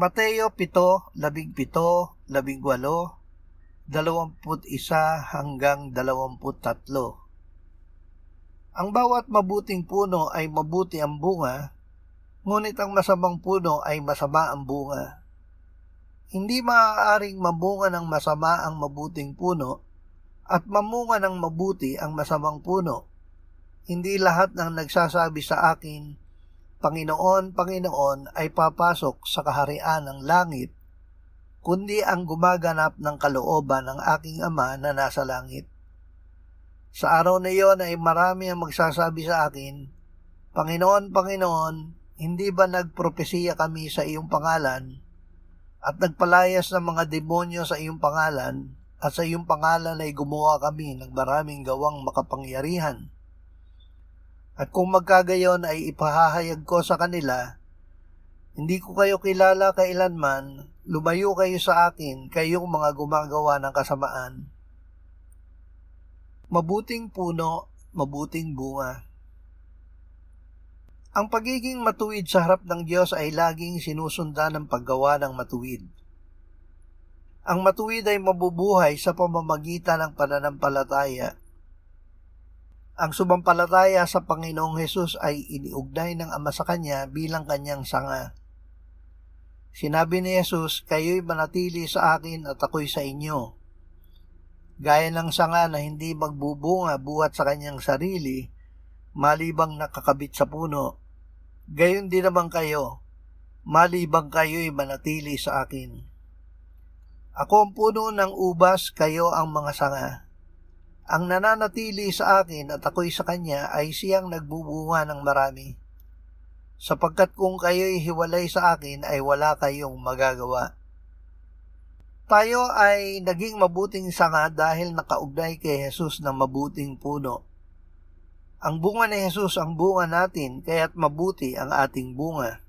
Mateo 7:17-18, 21 hanggang 23. Ang bawat mabuting puno ay mabuti ang bunga, ngunit ang masamang puno ay masama ang bunga. Hindi maaaring mamunga ng masama ang mabuting puno at mamunga ng mabuti ang masamang puno. Hindi lahat ng nagsasabi sa akin, Panginoon, Panginoon, ay papasok sa kaharian ng langit, kundi ang gumaganap ng kalooban ng aking Ama na nasa langit. Sa araw na iyon ay marami ang magsasabi sa akin, Panginoon, Panginoon, hindi ba nagpropesiya kami sa iyong pangalan at nagpalayas ng mga demonyo sa iyong pangalan at sa iyong pangalan ay gumawa kami ng maraming gawang makapangyarihan? At kung magkagayon ay ipahahayag ko sa kanila, hindi ko kayo kilala kailanman, lumayo kayo sa akin, kayong mga gumagawa ng kasamaan. Mabuting puno, mabuting bunga. Ang pagiging matuwid sa harap ng Diyos ay laging sinusundan ng paggawa ng matuwid. Ang matuwid ay mabubuhay sa pamamagitan ng pananampalataya. Ang sumampalataya sa Panginoong Hesus ay iniugnay ng Ama sa Kanya bilang Kanyang sanga. Sinabi ni Hesus, kayo'y manatili sa akin at ako'y sa inyo. Gaya ng sanga na hindi magbubunga buhat sa kanyang sarili, malibang nakakabit sa puno, gayon din naman kayo, malibang kayo'y manatili sa akin. Ako ang puno ng ubas, kayo ang mga sanga. Ang nananatili sa akin at ako'y sa kanya ay siyang nagbubunga ng marami. Sapagkat kung kayo'y hiwalay sa akin ay wala kayong magagawa. Tayo ay naging mabuting sanga dahil nakaugnay kay Jesus ng mabuting puno. Ang bunga ni Jesus ang bunga natin, kaya't mabuti ang ating bunga.